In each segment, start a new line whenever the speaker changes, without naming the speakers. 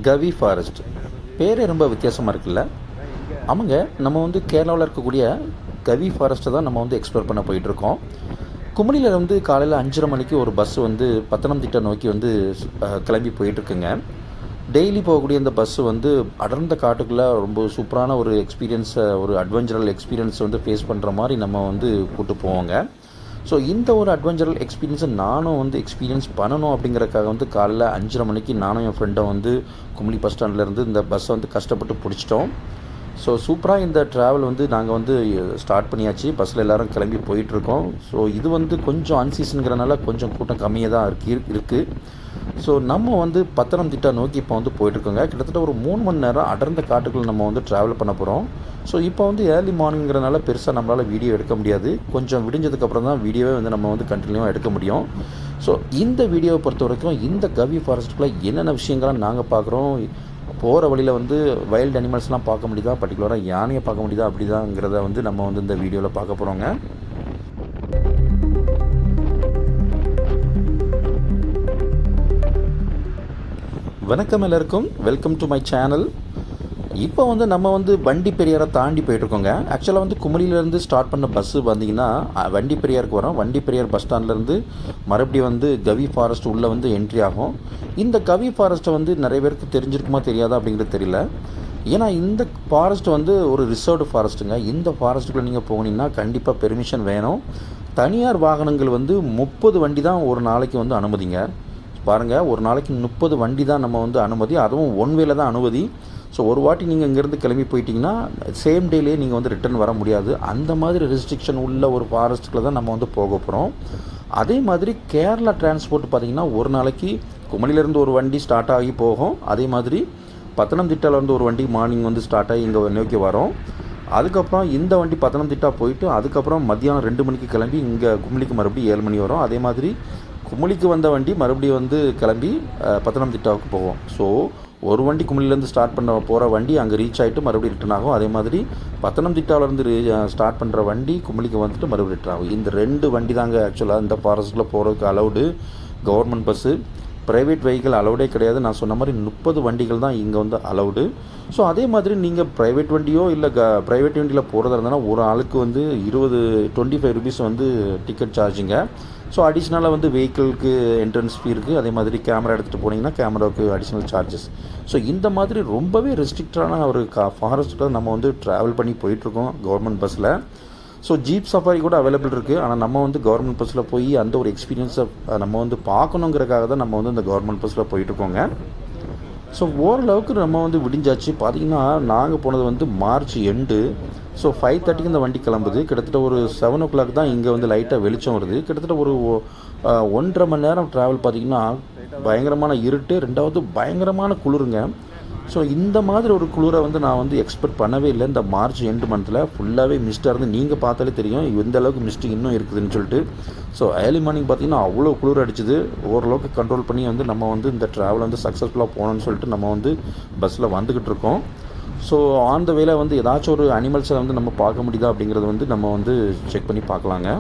கவி forest பேரே ரொம்ப வித்தியாசமாக இருக்குல்ல. ஆமாங்க, நம்ம வந்து கேரளாவில் இருக்கக்கூடிய கவி ஃபாரஸ்ட்டை தான் நம்ம வந்து எக்ஸ்ப்ளோர் பண்ண போயிட்டுருக்கோம். குமுளியில் வந்து காலையில் 5:30 மணிக்கு ஒரு பஸ் வந்து பத்தனம்திட்டை நோக்கி வந்து கிளம்பி போயிட்டுருக்குங்க. டெய்லி போகக்கூடிய இந்த பஸ்ஸு வந்து அடர்ந்த காட்டுக்குள்ளே ரொம்ப சூப்பரான ஒரு எக்ஸ்பீரியன்ஸை, ஒரு அட்வென்ச்சரல் எக்ஸ்பீரியன்ஸ் வந்து ஃபேஸ் பண்ணுற மாதிரி நம்ம வந்து கூப்பிட்டு போவோங்க. ஸோ இந்த ஒரு அட்வென்ச்சரல் எக்ஸ்பீரியன்ஸை நானும் வந்து எக்ஸ்பீரியன்ஸ் பண்ணணும் அப்படிங்கிறக்காக வந்து காலைல 5:30 மணிக்கு நானும் என் ஃப்ரெண்டும் வந்து குமுளி பஸ் ஸ்டாண்ட்லேருந்து இந்த பஸ்ஸை வந்து கஷ்டப்பட்டு பிடிச்சிட்டோம். ஸோ சூப்பராக இந்த ட்ராவல் வந்து நாங்கள் வந்து ஸ்டார்ட் பண்ணியாச்சு. பஸ்ஸில் எல்லோரும் கிளம்பி போயிட்டுருக்கோம். ஸோ இது வந்து கொஞ்சம் அன்சீசனுங்கிறனால கொஞ்சம் கூட்டம் கம்மியாக தான் இருக்குது. ஸோ நம்ம வந்து பத்தனம்திட்டா நோக்கி இப்போ வந்து போயிட்டுருக்கோங்க. கிட்டத்தட்ட ஒரு 3 மணி நேரம் அடர்ந்த காட்டுக்குள்ள நம்ம வந்து ட்ராவல் பண்ண போகிறோம். ஸோ இப்போ வந்து ஏர்லி மார்னிங்கிறனால பெருசாக நம்மளால் வீடியோ எடுக்க முடியாது. கொஞ்சம் விடிஞ்சதுக்கப்புறம் தான் வீடியோவே வந்து நம்ம வந்து கண்டினியூவாக எடுக்க முடியும். ஸோ இந்த வீடியோவை பொறுத்த வரைக்கும் இந்த கவி ஃபாரஸ்ட்டுக்குள்ளே என்னென்ன விஷயங்கள்லாம் நாங்கள் பார்க்குறோம், போகிற வழியில் வந்து வைல்டு அனிமல்ஸ்லாம் பார்க்க முடியுதா, பர்டிகுலராக யானையை பார்க்க முடியுதா அப்படிதாங்கிறத வந்து நம்ம வந்து இந்த வீடியோவில் பார்க்க போகிறோங்க. வணக்கம் எல்லாருக்கும், வெல்கம் டு மை சேனல். இப்போ வந்து நம்ம வந்து வண்டி பெரியாரை தாண்டி போயிட்டுருக்கோங்க. ஆக்சுவலாக வந்து குமுளியிலேருந்து ஸ்டார்ட் பண்ண பஸ்ஸு வந்தீங்கன்னா வண்டி பெரியாருக்கு வரோம். வண்டி பெரியார் பஸ் ஸ்டாண்ட்லேருந்து மறுபடியும் வந்து கவி ஃபாரஸ்ட் உள்ளே வந்து என்ட்ரி ஆகும். இந்த கவி ஃபாரஸ்ட்டை வந்து நிறைய பேருக்கு தெரிஞ்சிருக்குமா தெரியாதா அப்படிங்கிறது தெரியல. ஏன்னா இந்த ஃபாரஸ்ட் வந்து ஒரு ரிசர்வ்டு ஃபாரஸ்ட்டுங்க. இந்த ஃபாரஸ்ட்டுக்குள்ளே நீங்கள் போனீங்கன்னா கண்டிப்பாக பெர்மிஷன் வேணும். தனியார் வாகனங்கள் வந்து 30 வண்டி தான் ஒரு நாளைக்கு வந்து அனுமதிங்க. பாருங்கள், ஒரு நாளைக்கு 30 வண்டி தான் நம்ம வந்து அனுமதி, அதுவும் ஒன் வேல தான் அனுமதி. ஸோ ஒரு வாட்டி நீங்கள் இங்கேருந்து கிளம்பி போயிட்டீங்கன்னா சேம் டேலேயே நீங்கள் வந்து ரிட்டர்ன் வர முடியாது. அந்த மாதிரி ரெஸ்ட்ரிக்ஷன் உள்ள ஒரு ஃபாரஸ்ட்டுக்குள்ள தான் நம்ம வந்து போக போகிறோம். அதே மாதிரி கேரளா டிரான்ஸ்போர்ட் பார்த்திங்கன்னா ஒரு நாளைக்கு குமளியிலேருந்து ஒரு வண்டி ஸ்டார்ட் ஆகி போகும். அதே மாதிரி பத்தனம்திட்டாலேருந்து ஒரு வண்டி மார்னிங் வந்து ஸ்டார்ட் ஆகி இங்கே நோக்கி வரோம். அதுக்கப்புறம் இந்த வண்டி பத்தனம்திட்டா போயிட்டு அதுக்கப்புறம் மத்தியானம் 2 மணிக்கு கிளம்பி இங்கே குமுளிக்கு மறுபடியும் 7 மணி வரும். அதே மாதிரி குமுளிக்கு வந்த வண்டி மறுபடியும் வந்து கிளம்பி பத்தனம்திட்டாவுக்கு போவோம். ஸோ ஒரு வண்டி குமுளிலேருந்து ஸ்டார்ட் பண்ண போகிற வண்டி அங்கே ரீச் ஆகிட்டு மறுபடியும் ரிட்டர்ன் ஆகும். அதே மாதிரி பத்தனம்திட்டாவிலேருந்து ஸ்டார்ட் பண்ணுற வண்டி குமுளிக்கு வந்துட்டு மறுபடியும் ரிட்டர்ன் ஆகும். இந்த 2 வண்டி தாங்க ஆக்சுவலாக இந்த ஃபாரஸ்ட்டில் போகிறதுக்கு allowed. Government bus, private vehicle அலௌடே கிடையாது. நான் சொன்ன மாதிரி 30 வண்டிகள் தான் இங்கே வந்து அலௌடு. ஸோ அதே மாதிரி நீங்கள் ப்ரைவேட் வண்டியோ இல்லை ப்ரைவேட் வண்டியில் போகிறதா இருந்ததுன்னா ஒரு ஆளுக்கு வந்து 25 ருபீஸ் வந்து டிக்கெட் சார்ஜுங்க. ஸோ அடிஷ்னலாக வந்து வெஹிக்கிளுக்கு என்ட்ரன்ஸ் ஃபீ இருக்குது. அதே மாதிரி கேமரா எடுத்துகிட்டு போனீங்கன்னா கேமராவுக்கு அடிஷ்னல் சார்ஜஸ். ஸோ இந்த மாதிரி ரொம்பவே ரெஸ்ட்ரிக்டான ஒரு ஃபாரஸ்ட்டில் நம்ம வந்து ட்ராவல் பண்ணி போயிட்டுருக்கோம் கவர்மெண்ட் பஸ்ஸில். ஸோ ஜீப் சஃபாரி கூட அவைலபிள் இருக்குது. ஆனால் நம்ம வந்து கவர்மெண்ட் பஸ்ஸில் போய் அந்த ஒரு எக்ஸ்பீரியன்ஸை நம்ம வந்து பார்க்கணுங்கிறக்காக தான் நம்ம வந்து இந்த கவர்மெண்ட் பஸ்ஸில் போயிட்டுருக்கோங்க. ஸோ ஓரளவுக்கு நம்ம வந்து விடிஞ்சாச்சு. பார்த்திங்கன்னா நாங்கள் போனது வந்து மார்ச் எண்டு. ஸோ 5:30க்கு இந்த வண்டி கிளம்புது. கிட்டத்தட்ட ஒரு 7 o'clock தான் இங்கே வந்து லைட்டாக வெளிச்சம் வருது. கிட்டத்தட்ட ஒரு 1.5 மணி நேரம் ட்ராவல். பார்த்திங்கன்னா பயங்கரமான இருட்டு, ரெண்டாவது பயங்கரமான குளிருங்க. ஸோ இந்த மாதிரி ஒரு குளிரை வந்து நான் வந்து எக்ஸ்பெக்ட் பண்ணவே இல்லை. இந்த மார்ச் எண்டு மந்தில் ஃபுல்லாகவே மிஸ்ட்டாக இருந்து நீங்கள் பார்த்தாலே தெரியும் எந்த அளவுக்கு மிஸ்ட்டு இன்னும் இருக்குதுன்னு சொல்லிட்டு. ஸோ ஏர்லி மார்னிங் பார்த்திங்கன்னா அவ்வளோ குளிர் அடிச்சுது. ஓரளவுக்கு கண்ட்ரோல் பண்ணி வந்து நம்ம வந்து இந்த ட்ராவல் வந்து சக்ஸஸ்ஃபுல்லாக போகணுன்னு சொல்லிட்டு நம்ம வந்து பஸ்ஸில் வந்துக்கிட்டு இருக்கோம். ஸோ ஆன் த வேல வந்து ஏதாச்சும் ஒரு அனிமல்ஸை வந்து நம்ம பார்க்க முடியுதா அப்படிங்கிறது வந்து நம்ம வந்து செக் பண்ணி பார்க்கலாங்க.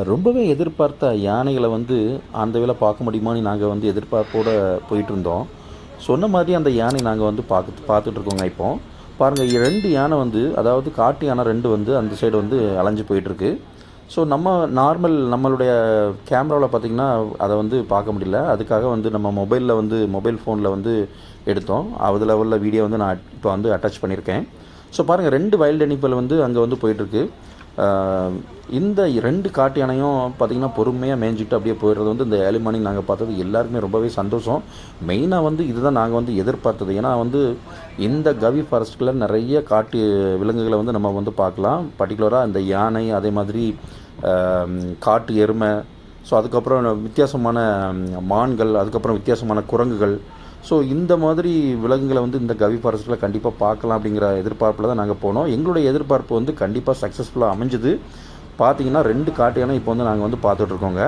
ரொம்பவே எதிர்பார்த்த யானைகளை வந்து அந்த வேலை பார்க்க முடியுமான்னு நாங்கள் வந்து எதிர்பார்ப்போடு போயிட்டுருந்தோம். சொன்ன மாதிரி அந்த யானை நாங்கள் வந்து பார்த்துட்ருக்கோங்க. இப்போ பாருங்கள், 2 யானை வந்து, அதாவது காட்டு யானை 2 வந்து அந்த சைடு வந்து அலைஞ்சு போயிட்டுருக்கு. ஸோ நம்ம நம்மளுடைய கேமராவில் பார்த்திங்கன்னா அதை வந்து பார்க்க முடியல. அதுக்காக வந்து நம்ம மொபைல் ஃபோனில் வந்து எடுத்தோம். அதில் உள்ள வீடியோ வந்து நான் இப்போ வந்து அட்டாச் பண்ணியிருக்கேன். ஸோ பாருங்கள், 2 வைல்டு அனிமல் வந்து அங்கே வந்து போயிட்டுருக்கு. இந்த 2 காட்டு யானையும் பார்த்திங்கன்னா பொறுமையாக மேய்ஞ்சிட்டு அப்படியே போயிடுறது வந்து இந்த ஏர்லி மார்னிங் நாங்கள் பார்த்தது எல்லாருக்குமே ரொம்பவே சந்தோஷம். மெயினாக வந்து இதுதான் நாங்கள் வந்து எதிர்பார்த்தது. ஏன்னா வந்து இந்த கவி ஃபாரஸ்ட்டில் நிறைய காட்டு விலங்குகளை வந்து நம்ம வந்து பார்க்கலாம். பர்டிகுலராக இந்த யானை, அதே மாதிரி காட்டு எருமை, ஸோ அதுக்கப்புறம் வித்தியாசமான மான்கள், அதுக்கப்புறம் வித்தியாசமான குரங்குகள். ஸோ இந்த மாதிரி விலங்குகளை வந்து இந்த கவி ஃபாரஸ்ட்டில் கண்டிப்பாக பார்க்கலாம் அப்படிங்கிற எதிர்பார்ப்பில் தான் நாங்கள் போனோம். எங்களுடைய எதிர்பார்ப்பு வந்து கண்டிப்பாக சக்ஸஸ்ஃபுல்லாக அமைஞ்சுது. பார்த்திங்கன்னா 2 காட்டு யானை இப்போ வந்து நாங்கள் வந்து பார்த்துட்ருக்கோங்க.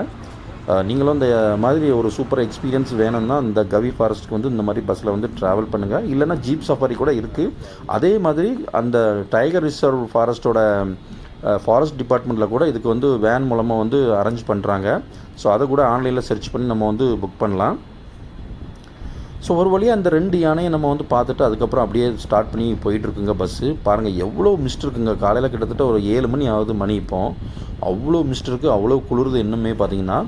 நீங்களும் இந்த மாதிரி ஒரு சூப்பர் எக்ஸ்பீரியன்ஸ் வேணும்னா இந்த கவி ஃபாரஸ்ட்டுக்கு வந்து இந்த மாதிரி பஸ்ஸில் வந்து ட்ராவல் பண்ணுங்கள். இல்லைனா ஜீப் சஃபாரி கூட இருக்குது. அதே மாதிரி அந்த டைகர் ரிசர்வ் ஃபாரஸ்ட்டோட ஃபாரஸ்ட் டிபார்ட்மெண்ட்டில் கூட இதுக்கு வந்து வேன் மூலமாக வந்து அரேஞ்ச் பண்ணுறாங்க. ஸோ அதை கூட ஆன்லைனில் சர்ச் பண்ணி நம்ம வந்து புக் பண்ணலாம். ஸோ ஒரு வழியாக அந்த 2 யானையை நம்ம வந்து பார்த்துட்டு அதுக்கப்புறம் அப்படியே ஸ்டார்ட் பண்ணி போயிட்டுருக்குங்க பஸ்ஸு. பாருங்கள் எவ்வளோ மிஸ்ட் இருக்குங்க. காலையில் கிட்டத்தட்ட ஒரு 7 மணி ஆகுது மணி. இப்போ அவ்வளோ மிஸ்ட் இருக்குது, அவ்வளோ குளிருது. இன்னுமே பார்த்திங்கன்னா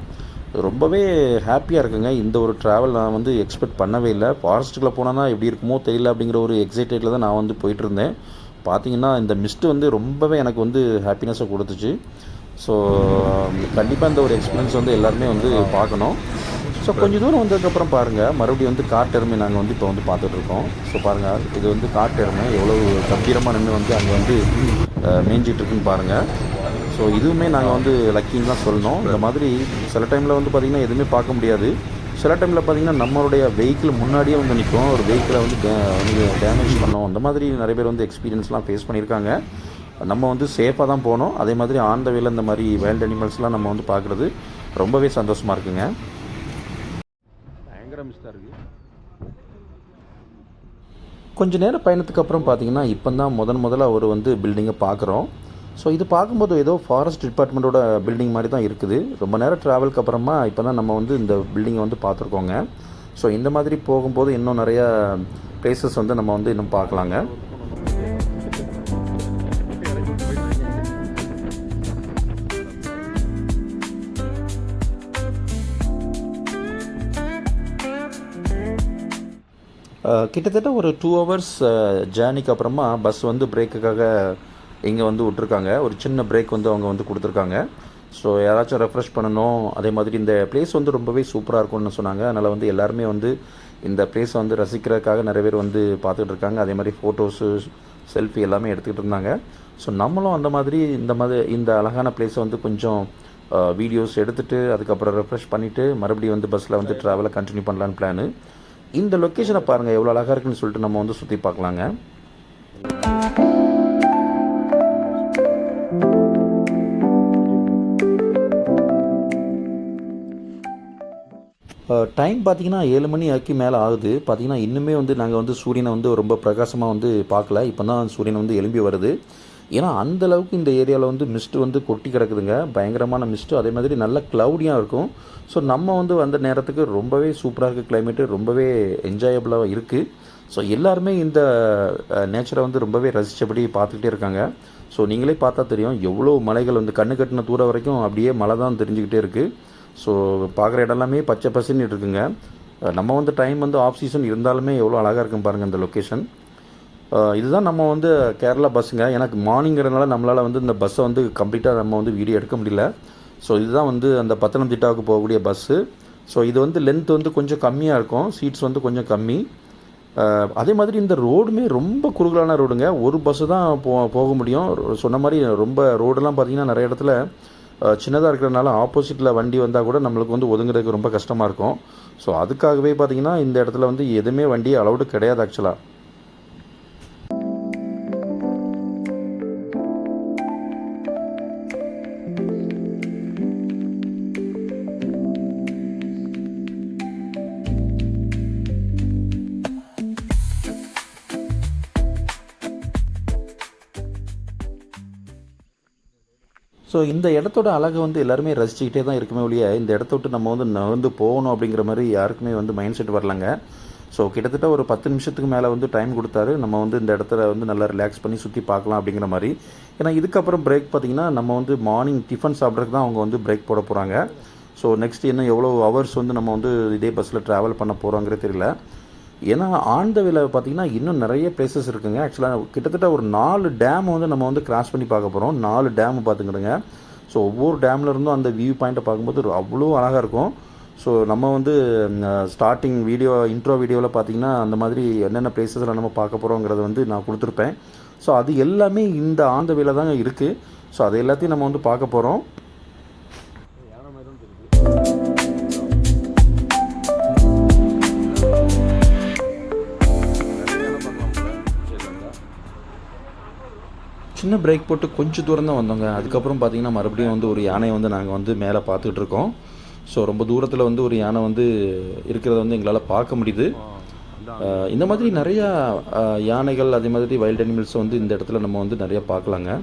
ரொம்பவே ஹாப்பியாக இருக்குங்க. இந்த ஒரு ட்ராவல் நான் வந்து எக்ஸ்பெக்ட் பண்ணவே இல்லை. ஃபாரஸ்ட்டுக்குள்ளே போனால் எப்படி இருக்குமோ தெரியல அப்படிங்கிற ஒரு எக்ஸைட்டடில் தான் நான் வந்து போயிட்டுருந்தேன். பார்த்திங்கன்னா இந்த மிஸ்ட்டு வந்து ரொம்பவே எனக்கு வந்து ஹாப்பினஸை கொடுத்துச்சு. ஸோ கண்டிப்பாக இந்த ஒரு எக்ஸ்பீரியன்ஸ் வந்து எல்லாருமே வந்து பார்க்கணும். ஸோ கொஞ்சம் தூரம் வந்ததுக்கப்புறம் பாருங்கள், மறுபடியும் வந்து காட்டெருமை நாங்கள் வந்து இப்போ வந்து பார்த்துட்ருக்கோம். ஸோ பாருங்கள், இது வந்து காட்டெருமை எவ்வளோ கம்பீரமாக நின்று வந்து அங்கே வந்து மேய்ஞ்சிட்ருக்குன்னு பாருங்கள். ஸோ இதுவுமே நாங்கள் வந்து லக்கின்னு தான் சொல்லணும். இந்த மாதிரி சில டைமில் வந்து பார்த்திங்கன்னா எதுவுமே பார்க்க முடியாது. சில டைமில் பார்த்திங்கன்னா நம்மளுடைய வெஹிக்கிள் முன்னாடியே வந்து நிற்கும். ஒரு வெஹிக்கிளை வந்து டேமேஜ் பண்ணோம். அந்த மாதிரி நிறைய பேர் வந்து எக்ஸ்பீரியன்ஸ்லாம் ஃபேஸ் பண்ணியிருக்காங்க. நம்ம வந்து சேஃபாக தான் போனோம். அதே மாதிரி ஆன் த வேல இந்த மாதிரி வைல்ட் அனிமல்ஸ்லாம் நம்ம வந்து பார்க்குறது ரொம்பவே சந்தோஷமாக இருக்குங்க. பயங்கர மிஸ்டாக இருக்குது. கொஞ்சம் நேரம் பயணத்துக்கு அப்புறம் பார்த்திங்கன்னா இப்போ தான் முதல்ல ஒரு வந்து பில்டிங்கை பார்க்குறோம். ஸோ இது பார்க்கும்போது ஏதோ ஃபாரஸ்ட் டிபார்ட்மெண்ட்டோட பில்டிங் மாதிரி தான் இருக்குது. ரொம்ப நேரம் ட்ராவலுக்கு அப்புறமா இப்போ தான் நம்ம வந்து இந்த பில்டிங்கை வந்து பார்த்துருக்கோங்க. ஸோ இந்த மாதிரி போகும்போது இன்னும் நிறையா ப்ளேஸஸ் வந்து நம்ம வந்து இன்னும் பார்க்கலாங்க. கிட்டத்தட்ட ஒரு 2 hours ஜேர்னிக்கு அப்புறமா பஸ் வந்து பிரேக்குக்காக இங்கே வந்து விட்ருக்காங்க. ஒரு சின்ன பிரேக் வந்து அவங்க வந்து கொடுத்துருக்காங்க. ஸோ யாராச்சும் ரெஃப்ரெஷ் பண்ணணும். அதே மாதிரி இந்த பிளேஸ் வந்து ரொம்பவே சூப்பராக இருக்கும்னு சொன்னாங்க. அதனால் வந்து எல்லாருமே வந்து இந்த பிளேஸை வந்து ரசிக்கிறதுக்காக நிறைய பேர் வந்து பார்த்துட்டு இருக்காங்க. அதே மாதிரி ஃபோட்டோஸு, செல்ஃபி எல்லாமே எடுத்துக்கிட்டு இருந்தாங்க. ஸோ நம்மளும் அந்த மாதிரி இந்த அழகான பிளேஸை வந்து கொஞ்சம் வீடியோஸ் எடுத்துகிட்டு அதுக்கப்புறம் ரெஃப்ரெஷ் பண்ணிவிட்டு மறுபடியும் வந்து பஸ்ஸில் வந்து ட்ராவலை கண்டினியூ பண்ணலான்னு பிளானு. இந்த லொக்கேஷனை பாருங்கள் எவ்வளோ அழகாக இருக்குன்னு சொல்லிட்டு நம்ம வந்து சுற்றி பார்க்கலாங்க. டைம் பார்த்திங்கன்னா 7 மணி ஆக்கி மேலே ஆகுது. பார்த்திங்கன்னா இன்னுமே வந்து நாங்கள் வந்து சூரியனை வந்து ரொம்ப பிரகாசமாக வந்து பார்க்கல. இப்போ தான் சூரியன் வந்து எழும்பி வருது. ஏன்னா அந்தளவுக்கு இந்த ஏரியாவில் வந்து மிஸ்ட்டு வந்து கொட்டி கிடக்குதுங்க. பயங்கரமான மிஸ்ட்டு. அதே மாதிரி நல்ல க்ளவுடியாக இருக்கும். ஸோ நம்ம வந்து வந்த நேரத்துக்கு ரொம்பவே சூப்பராக இருக்குது. கிளைமேட்டு ரொம்பவே என்ஜாயபுளாக இருக்குது. ஸோ எல்லாருமே இந்த நேச்சரை வந்து ரொம்பவே ரசித்தபடி பார்த்துக்கிட்டே இருக்காங்க. ஸோ நீங்களே பார்த்தா தெரியும் எவ்வளோ மலைகள் வந்து கண்ணு கட்டின தூரம் வரைக்கும் அப்படியே மலை தான் தெரிஞ்சுக்கிட்டே இருக்குது. ஸோ பார்க்குற இடம்லாமே பச்சை பசுன்னு இருக்குங்க. நம்ம வந்து டைம் வந்து ஆஃப் சீசன் இருந்தாலுமே எவ்வளோ அழகாக இருக்குன்னு பாருங்கள் இந்த லொக்கேஷன். இதுதான் நம்ம வந்து கேரளா பஸ்ஸுங்க. எனக்கு மார்னிங்கிறதுனால நம்மளால் வந்து இந்த பஸ்ஸை வந்து கம்ப்ளீட்டாக நம்ம வந்து வீடியோ எடுக்க முடியல. ஸோ இதுதான் வந்து அந்த பத்தனம்திட்டாவுக்கு போகக்கூடிய பஸ்ஸு. ஸோ இது வந்து லென்த் வந்து கொஞ்சம் கம்மியாக இருக்கும். சீட்ஸ் வந்து கொஞ்சம் கம்மி. அதே மாதிரி இந்த ரோடுமே ரொம்ப குறுகலான ரோடுங்க. ஒரு பஸ்ஸு தான் போக முடியும். சொன்ன மாதிரி ரொம்ப ரோடெல்லாம் பார்த்திங்கன்னா நிறைய இடத்துல சின்னதாக இருக்கிறதுனால ஆப்போசிட்டில் வண்டி வந்தால் கூட நம்மளுக்கு வந்து ஒதுங்குறதுக்கு ரொம்ப கஷ்டமாக இருக்கும். ஸோ அதுக்காகவே பார்த்திங்கன்னா இந்த இடத்துல வந்து எதுவுமே வண்டி அலௌடு கிடையாது ஆக்சுவலாக. ஸோ இந்த இடத்தோட அழகை வந்து எல்லாருமே ரசிச்சுக்கிட்டே தான் இருக்குமே ஒழிய இந்த இடத்த விட்டு நம்ம வந்து நகர்ந்து போகணும் அப்படிங்கிற மாதிரி யாருக்குமே வந்து மைண்ட் செட் வரலங்க. ஸோ கிட்டத்தட்ட ஒரு 10 நிமிஷத்துக்கு மேலே வந்து டைம் கொடுத்தாரு. நம்ம வந்து இந்த இடத்துல வந்து நல்லா ரிலாக்ஸ் பண்ணி சுற்றி பார்க்கலாம் அப்படிங்கிற மாதிரி. ஏன்னா இதுக்கப்புறம் பிரேக் பார்த்திங்கன்னா நம்ம வந்து மார்னிங் டிஃபன் சாப்பிட்றதுக்கு தான் அவங்க வந்து பிரேக் போட போகிறாங்க. ஸோ நெக்ஸ்ட் இன்னும் எவ்வளோ ஹவர்ஸ் வந்து நம்ம வந்து இதே பஸ்ஸில் ட்ராவல் பண்ண போகிறோங்கிறது தெரியல. ஏன்னா ஆன் த வேல பார்த்திங்கன்னா இன்னும் நிறைய பிளேசஸ் இருக்குங்க. ஆக்சுவலாக கிட்டத்தட்ட ஒரு 4 டேம் வந்து நம்ம வந்து கிராஸ் பண்ணி பார்க்க போகிறோம். 4 டேம் பார்த்துக்கிடுங்க. ஸோ ஒவ்வொரு டேமில் இருந்தும் அந்த வியூ பாயிண்ட்டை பார்க்கும்போது அவ்வளோ அழகாக இருக்கும். ஸோ நம்ம வந்து ஸ்டார்டிங் இன்ட்ரோ வீடியோவில் பார்த்திங்கன்னா அந்த மாதிரி என்னென்ன பிளேசஸில் நம்ம பார்க்க போகிறோங்கிறத வந்து நான் கொடுத்துருப்பேன். ஸோ அது எல்லாமே இந்த ஆன் த வேல தாங்க இருக்குது. ஸோ அது எல்லாத்தையும் நம்ம வந்து பார்க்க போகிறோம். சின்ன பிரேக் போட்டு கொஞ்சம் தூரம் தான் வந்தோங்க. அதுக்கப்புறம் பார்த்திங்கன்னா மறுபடியும் வந்து ஒரு யானையை வந்து நாங்கள் வந்து மேலே பார்த்துக்கிட்டு இருக்கோம். ஸோ ரொம்ப தூரத்தில் வந்து ஒரு யானை வந்து இருக்கிறத வந்து எங்களால் பார்க்க முடியுது. இந்த மாதிரி நிறையா யானைகள் அதே மாதிரி வைல்ட் அனிமல்ஸை வந்து இந்த இடத்துல நம்ம வந்து நிறையா பார்க்கலாங்க.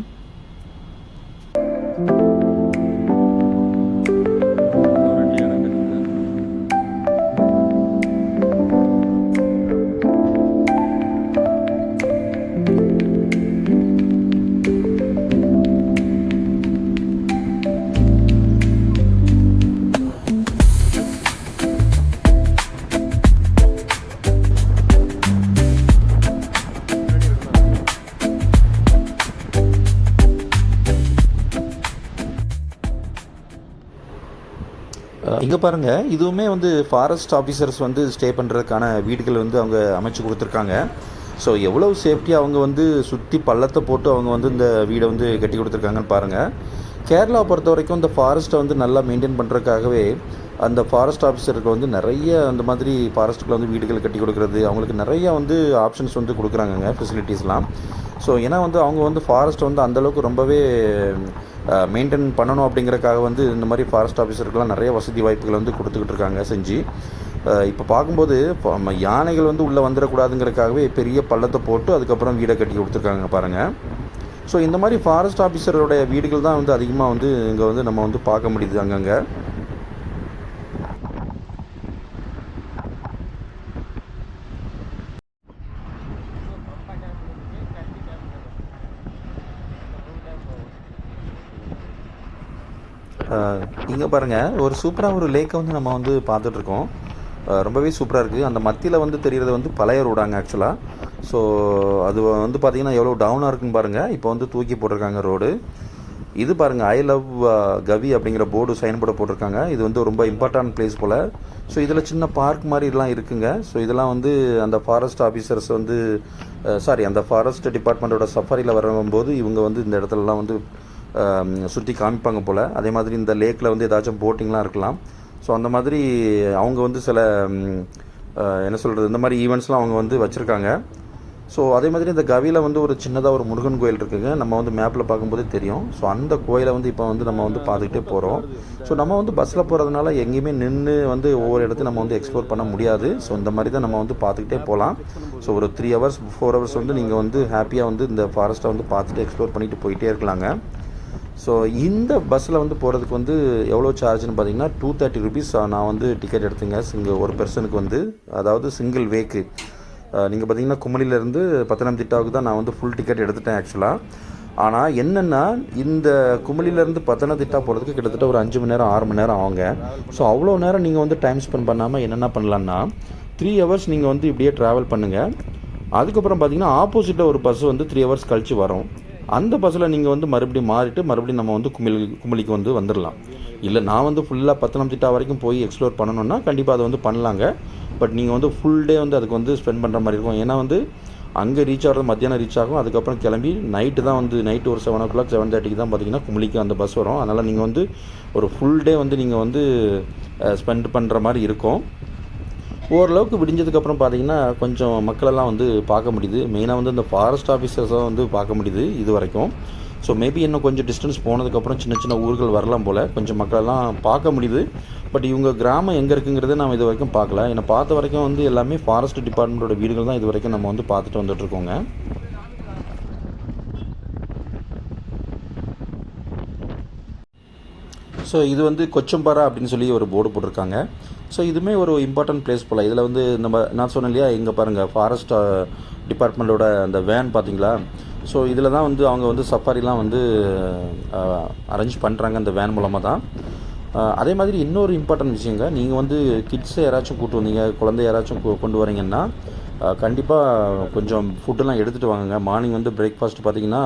இங்கே பாருங்கள், இதுவுமே வந்து ஃபாரஸ்ட் ஆஃபீஸர்ஸ் வந்து ஸ்டே பண்ணுறதுக்கான வீடுகள் வந்து அவங்க அமைச்சு கொடுத்துருக்காங்க. ஸோ எவ்வளோ சேஃப்டியாக அவங்க வந்து சுற்றி பள்ளத்தை போட்டு அவங்க வந்து இந்த வீடை வந்து கட்டி கொடுத்துருக்காங்கன்னு பாருங்கள். கேரளாவை பொறுத்த வரைக்கும் இந்த ஃபாரஸ்ட்டை வந்து நல்லா மெயின்டைன் பண்ணுறதுக்காகவே அந்த ஃபாரஸ்ட் ஆஃபீஸருக்கு வந்து நிறைய அந்த மாதிரி ஃபாரஸ்ட்டுக்குள்ள வந்து வீடுகள் கட்டி கொடுக்குறது, அவங்களுக்கு நிறைய வந்து ஆப்ஷன்ஸ் வந்து கொடுக்குறாங்கங்க, ஃபெசிலிட்டிஸ்லாம். ஸோ ஏன்னா வந்து அவங்க வந்து ஃபாரஸ்ட்டை வந்து அந்தளவுக்கு ரொம்பவே மெயின்டைன் பண்ணணும் அப்படிங்கிறக்காக வந்து இந்த மாதிரி ஃபாரஸ்ட் ஆஃபீஸருக்கெலாம் நிறைய வசதி வாய்ப்புகள் வந்து கொடுத்துக்கிட்டு இருக்காங்க செஞ்சு. இப்போ பார்க்கும்போது யானைகள் வந்து உள்ளே வந்துடக்கூடாதுங்கிறக்காகவே பெரிய பள்ளத்தை போட்டு அதுக்கப்புறம் வீடை கட்டி கொடுத்துருக்காங்க பாருங்கள். ஸோ இந்த மாதிரி ஃபாரஸ்ட் ஆஃபீஸரோடைய வீடுகள் தான் வந்து அதிகமாக வந்து இங்கே வந்து நம்ம வந்து பார்க்க முடியுது அங்கங்கே. இங்கே பாருங்கள், ஒரு சூப்பராக ஒரு லேக்கை வந்து நம்ம வந்து பார்த்துட்ருக்கோம். ரொம்பவே சூப்பராக இருக்குது. அந்த மத்தியில் வந்து தெரிகிறது வந்து பழைய ரோடாங்க ஆக்சுவலாக. ஸோ அது வந்து பார்த்திங்கன்னா எவ்வளோ டவுனாக இருக்குன்னு பாருங்கள். இப்போ வந்து தூக்கி போட்டிருக்காங்க ரோடு. இது பாருங்கள், ஐ லவ் கவி அப்படிங்கிற போர்டு சைன் போர்டு போட்டிருக்காங்க. இது வந்து ரொம்ப இம்பார்ட்டன்ட் பிளேஸ் போல். ஸோ இதில் சின்ன பார்க் மாதிரிலாம் இருக்குங்க. ஸோ இதெல்லாம் வந்து அந்த ஃபாரஸ்ட் ஆஃபீஸர்ஸ் வந்து அந்த ஃபாரஸ்ட் டிபார்ட்மெண்ட்டோட சஃபாரியில் வரும்போது இவங்க வந்து இந்த இடத்துலலாம் வந்து சுற்றி காமிப்பாங்க போல். அதே மாதிரி இந்த லேக்கில் வந்து ஏதாச்சும் போட்டிங்லாம் இருக்கலாம். ஸோ அந்த மாதிரி அவங்க வந்து சில என்ன சொல்கிறது, இந்த மாதிரி ஈவெண்ட்ஸ்லாம் அவங்க வந்து வச்சுருக்காங்க. ஸோ அதே மாதிரி இந்த கவியில் வந்து ஒரு சின்னதாக ஒரு முருகன் கோயில் இருக்குதுங்க. நம்ம வந்து மேப்பில் பார்க்கும்போதே தெரியும். ஸோ அந்த கோயிலை வந்து இப்போ வந்து நம்ம வந்து பார்த்துக்கிட்டே போகிறோம். ஸோ நம்ம வந்து பஸ்ஸில் போகிறதுனால எங்கேயுமே நின்று வந்து ஒவ்வொரு இடத்தையும் நம்ம வந்து எக்ஸ்ப்ளோர் பண்ண முடியாது. ஸோ இந்த மாதிரி தான் நம்ம வந்து பார்த்துக்கிட்டே போகலாம். ஸோ ஒரு 3 hours 4 hours வந்து நீங்கள் வந்து ஹாப்பியாக வந்து இந்த ஃபாரஸ்ட்டை வந்து பார்த்துட்டு எக்ஸ்ப்ளோர் பண்ணிவிட்டு போயிட்டே இருக்கலாங்க. ஸோ இந்த பஸ்ஸில் வந்து போகிறதுக்கு வந்து எவ்வளோ சார்ஜ்னு பார்த்தீங்கன்னா 230 rupees நான் வந்து டிக்கெட் எடுத்துங்க ஒரு பெர்சனுக்கு வந்து, அதாவது சிங்கிள் வேக்கு. நீங்கள் பார்த்தீங்கன்னா குமளியிலேருந்து பத்தனம்திட்டாவுக்கு தான் நான் வந்து ஃபுல் டிக்கெட் எடுத்துட்டேன் ஆக்சுவலாக. ஆனால் என்னென்னா இந்த குமளியிலேருந்து பத்தனம்திட்டா போகிறதுக்கு கிட்டத்தட்ட ஒரு 5 மணி நேரம் 6 மணி நேரம் ஆகுங்க. ஸோ அவ்வளோ நேரம் நீங்கள் வந்து டைம் ஸ்பெண்ட் பண்ணாமல் என்னென்ன பண்ணலான்னா 3 hours நீங்கள் வந்து இப்படியே ட்ராவல் பண்ணுங்கள். அதுக்கப்புறம் பார்த்தீங்கன்னா ஆப்போசிட்டில் ஒரு பஸ் வந்து 3 hours கழித்து வரும். அந்த பஸ்ஸில் நீங்கள் வந்து மறுபடியும் மாறிட்டு மறுபடியும் நம்ம வந்து குமளிக்கு வந்து வந்துடலாம். இல்லை நான் வந்து ஃபுல்லாக பத்தனம்திட்டா வரைக்கும் போய் எக்ஸ்ப்ளோர் பண்ணணுன்னா கண்டிப்பாக அதை வந்து பண்ணலாங்க. பட் நீங்கள் வந்து ஃபுல் டே வந்து அதுக்கு வந்து ஸ்பெண்ட் பண்ணுற மாதிரி இருக்கும். ஏன்னா வந்து அங்கே ரீச் ஆகிறது மத்தியானம் ரீச் ஆகும். அதுக்கப்புறம் கிளம்பி நைட்டு தான் வந்து நைட்டு ஒரு 7 o'clock 7:30க்கு தான் பார்த்தீங்கன்னா குமளிக்கு அந்த பஸ் வரும். அதனால் நீங்கள் வந்து ஒரு ஃபுல் டே வந்து நீங்கள் வந்து ஸ்பெண்ட் பண்ணுற மாதிரி இருக்கும். ஓரளவுக்கு விடிஞ்சதுக்கப்புறம் பார்த்தீங்கன்னா கொஞ்சம் மக்களெல்லாம் வந்து பார்க்க முடியுது. மெயினாக வந்து இந்த ஃபாரஸ்ட் ஆஃபீஸர்ஸாக வந்து பார்க்க முடியுது இது வரைக்கும். ஸோ மேபி இன்னும் கொஞ்சம் டிஸ்டன்ஸ் போனதுக்கப்புறம் சின்ன சின்ன ஊர்கள் வரலாம் போல், கொஞ்சம் மக்களெல்லாம் பார்க்க முடியுது. பட் இவங்க கிராமம் எங்கே இருக்குங்கிறத நம்ம இது வரைக்கும் பார்க்கல. என்னை பார்த்த வரைக்கும் வந்து எல்லாமே ஃபாரஸ்ட் டிபார்ட்மெண்ட்டோட வீடுகள் தான் இது வரைக்கும் நம்ம வந்து பார்த்துட்டு வந்துட்டுருக்கோங்க. ஸோ இது வந்து கொச்சம்பாரா அப்படின்னு சொல்லி ஒரு போர்டு போட்டிருக்காங்க. ஸோ இதுவுமே ஒரு இம்பார்ட்டன்ட் பிளேஸ் போல். இதில் வந்து நான் சொன்னேன் இல்லையா, இங்கே பாருங்கள் ஃபாரஸ்ட் டிபார்ட்மெண்ட்டோட அந்த வேன் பார்த்தீங்களா. ஸோ இதில் தான் வந்து அவங்க வந்து சஃபாரிலாம் வந்து அரேஞ்ச் பண்ணுறாங்க அந்த வேன் மூலமாக தான். அதே மாதிரி இன்னொரு இம்பார்ட்டன்ட் விஷயங்க, நீங்கள் வந்து கிட்ஸை யாராச்சும் கூப்பிட்டு வந்தீங்க, குழந்தை யாராச்சும் கொண்டு வரீங்கன்னா கண்டிப்பாக கொஞ்சம் ஃபுட்டெல்லாம் எடுத்துகிட்டு வாங்குங்க. மார்னிங் வந்து பிரேக்ஃபாஸ்ட் பார்த்திங்கன்னா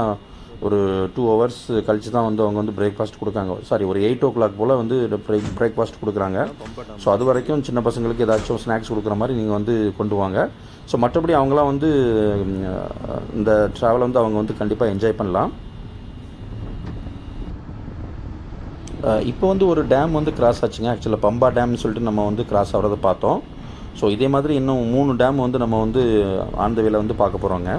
ஒரு 2 hours கழித்து தான் வந்து அவங்க வந்து பிரேக்ஃபாஸ்ட் கொடுக்காங்க. ஒரு 8 o'clock போல் வந்து பிரேக்ஃபாஸ்ட் கொடுக்குறாங்க. ஸோ அது வரைக்கும் சின்ன பசங்களுக்கு ஏதாச்சும் ஸ்நாக்ஸ் கொடுக்குற மாதிரி நீங்கள் வந்து கொண்டு வாங்க. ஸோ மற்றபடி அவங்களாம் வந்து இந்த ட்ராவலை வந்து அவங்க வந்து கண்டிப்பாக என்ஜாய் பண்ணலாம். இப்போ வந்து ஒரு டேம் வந்து கிராஸ் ஆச்சுங்க. ஆக்சுவலாக பம்பா டேம்னு சொல்லிட்டு நம்ம வந்து கிராஸ் ஆகிறத பார்த்தோம். ஸோ இதே மாதிரி இன்னும் 3 டேம் வந்து நம்ம வந்து ஆன் த வேல வந்து பார்க்க போகிறோங்க.